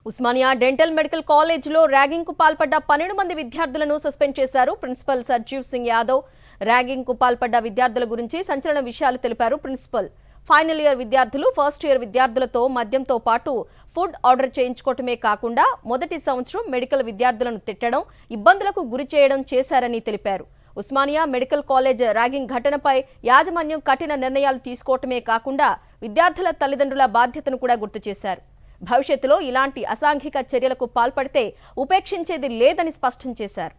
Osmania dental medical కాలేజ్లో ర్యాగింగ్కు పాల్పడ్డ 12 మంది విద్యార్థులను సస్పెండ్ చేశారు ప్రిన్సిపల్ సర్జీవ్ సింగ్ యాదవ్. ర్యాగింగ్కు పాల్పడ్డ విద్యార్థుల గురించి సంచలన విషయాలు తెలిపారు ప్రిన్సిపల్. ఫైనల్ ఇయర్ విద్యార్థులు ఫస్ట్ ఇయర్ విద్యార్థులతో మద్యంతో పాటు ఫుడ్ ఆర్డర్ చేయించుకోవటమే కాకుండా మొదటి సంవత్సరం మెడికల్ విద్యార్థులను తిట్టడం, ఇబ్బందులకు గురి చేయడం చేశారని తెలిపారు. ఉస్మానియా మెడికల్ కాలేజ్ ర్యాగింగ్ ఘటనపై యాజమాన్యం కఠిన నిర్ణయాలు తీసుకోవటమే కాకుండా విద్యార్థుల తల్లిదండ్రుల బాధ్యతను కూడా గుర్తు చేశారు. భవిష్యత్తులో ఇలాంటి అసాంఘిక చర్యలకు పాల్పడితే ఉపేక్షించేది లేదని స్పష్టం చేశారు.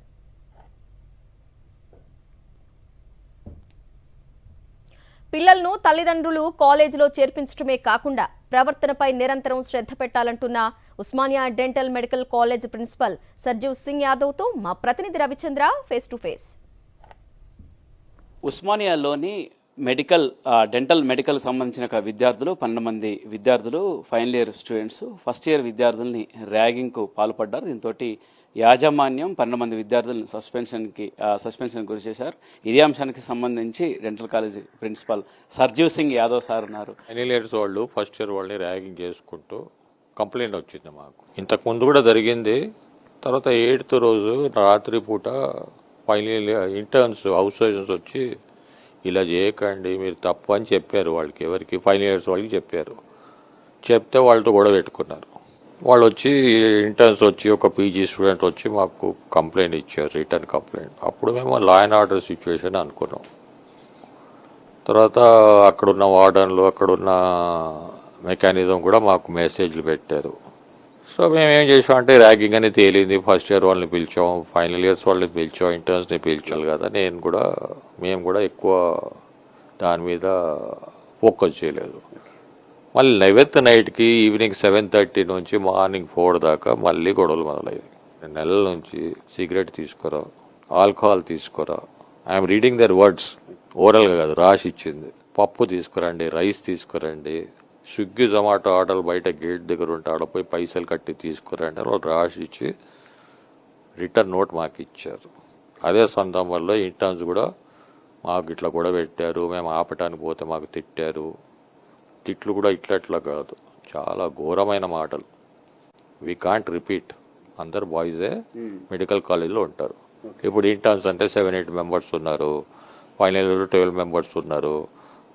పిల్లలను తల్లిదండ్రులు కాలేజీలో చేర్పించడమే కాకుండా ప్రవర్తనపై నిరంతరం శ్రద్ధ పెట్టాలంటున్న Osmania dental medical college principal Sarjeev Singh యాదవ్తో మా ప్రతినిధి రవిచంద్ర ఫేస్ టు ఫేస్. ఉస్మానియాలోని డెంటల్ మెడికల్ సంబంధించిన విద్యార్థులు 12 మంది విద్యార్థులు final year students first year విద్యార్థుల్ని ర్యాగింగ్కు పాల్పడ్డారు. దీంతో యాజమాన్యం 12 మంది విద్యార్థులను సస్పెన్షన్ గురి చేశారు. ఇదే అంశానికి సంబంధించి dental college principal Sarjeev Singh Yadav sir ఉన్నారు. ఫైనల్ ఇయర్స్ వాళ్ళు ఫస్ట్ ఇయర్ వాళ్ళని ర్యాగింగ్ చేసుకుంటూ కంప్లైంట్ వచ్చింది మాకు. ఇంతకు ముందు కూడా జరిగింది. తర్వాత 8th రోజు రాత్రి పూట ఫైనల్ ఇంటర్న్స్ హౌస్ సర్జన్స్ వచ్చి ఇలా చేయకండి మీరు తప్పు అని చెప్పారు. వాళ్ళకి ఎవరికి ఫైనల్ ఇయర్స్ వాళ్ళకి చెప్పారు. చెప్తే వాళ్ళతో గొడవ పెట్టుకున్నారు. వాళ్ళు వచ్చి ఇంటర్న్స్ వచ్చి ఒక పీజీ స్టూడెంట్ వచ్చి మాకు కంప్లైంట్ ఇచ్చారు, రిటర్న్ కంప్లైంట్. అప్పుడు మేము లా అండ్ ఆర్డర్ సిచ్యువేషన్ అనుకున్నాం. తర్వాత అక్కడున్న వార్డన్లు అక్కడున్న మెకానిజం కూడా మాకు మెసేజ్లు పెట్టారు. సో మేము ఏం చేసామంటే ర్యాగింగ్ అని తేలింది. ఫస్ట్ ఇయర్ వాళ్ళని పిలిచాం, ఫైనల్ ఇయర్స్ వాళ్ళని పిలిచాం, ఇంటర్న్స్ని పిలిచాలి కదా. మేము కూడా ఎక్కువ దాని మీద ఫోకస్ చేయలేదు. మళ్ళీ 9th నైట్కి ఈవినింగ్ 7:30 నుంచి మార్నింగ్ 4 దాకా మళ్ళీ గొడవలు మొదలయ్యాయి. నెలల నుంచి సిగరెట్ తీసుకురా, ఆల్కహాల్ తీసుకురా, ఐఎమ్ రీడింగ్ దర్ వర్డ్స్, ఓరల్గా కాదు రాసి ఇచ్చింది. పప్పు తీసుకురండి, రైస్ తీసుకురండి, స్విగ్గీ జొమాటో ఆర్డర్లు బయట గేట్ దగ్గర ఉంటే ఆడపోయి పైసలు కట్టి తీసుకురండి అని వాళ్ళు రాసి ఇచ్చి రిటర్న్ నోట్ మాకు ఇచ్చారు. అదే సందర్భంలో ఇంటర్న్స్ కూడా మాకు ఇట్లా గొడవ పెట్టారు, మేము ఆపటానికి పోతే మాకు తిట్టారు. తిట్లు కూడా ఇట్లా కాదు, చాలా ఘోరమైన మాటలు. We can't repeat. అందరు బాయ్సే మెడికల్ కాలేజ్లో ఉంటారు. ఇప్పుడు ఇంటర్న్స్ అంటే 7-8 మెంబర్స్ ఉన్నారు, ఫైనల్ ఇయర్లో 12 మెంబర్స్ ఉన్నారు,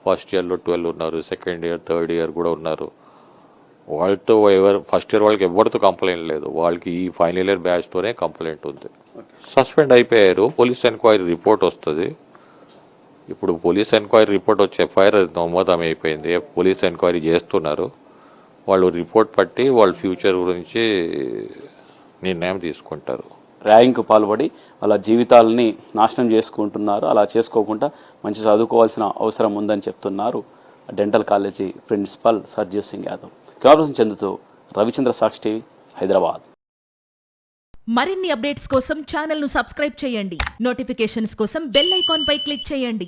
ఫస్ట్ ఇయర్లో 12 ఉన్నారు, సెకండ్ ఇయర్ థర్డ్ ఇయర్ కూడా ఉన్నారు. వాళ్ళతో ఫస్ట్ ఇయర్ వాళ్ళకి ఎవరితో కంప్లైంట్ లేదు, వాళ్ళకి ఈ ఫైనల్ ఇయర్ బ్యాచ్తోనే కంప్లైంట్ ఉంది. సస్పెండ్ అయిపోయారు. పోలీస్ ఎంక్వైరీ రిపోర్ట్ వస్తుంది. ఇప్పుడు పోలీస్ ఎంక్వైరీ రిపోర్ట్ వచ్చి ఎఫ్ఐఆర్ నమోదం అయిపోయింది. పోలీస్ ఎంక్వైరీ చేస్తున్నారు. వాళ్ళు రిపోర్ట్ పట్టి వాళ్ళ ఫ్యూచర్ గురించి నిర్ణయం తీసుకుంటారు. ర్యాగింగ్కు పాల్పడి వాళ్ళ జీవితాలని నాశనం చేసుకుంటున్నారు. అలా చేసుకోకుండా మంచి చదువుకోవాల్సిన అవసరం ఉందని చెప్తున్నారు dental college principal Sarjeev Singh Yadav. Camera చెందుతూ రవిచంద్ర, సాక్షి టీవీ, హైదరాబాద్. మరిన్ని అప్డేట్స్ కోసం ఛానల్ ను సబ్స్క్రైబ్ చేయండి. నోటిఫికేషన్స్ కోసం బెల్ ఐకాన్ పై క్లిక్ చేయండి.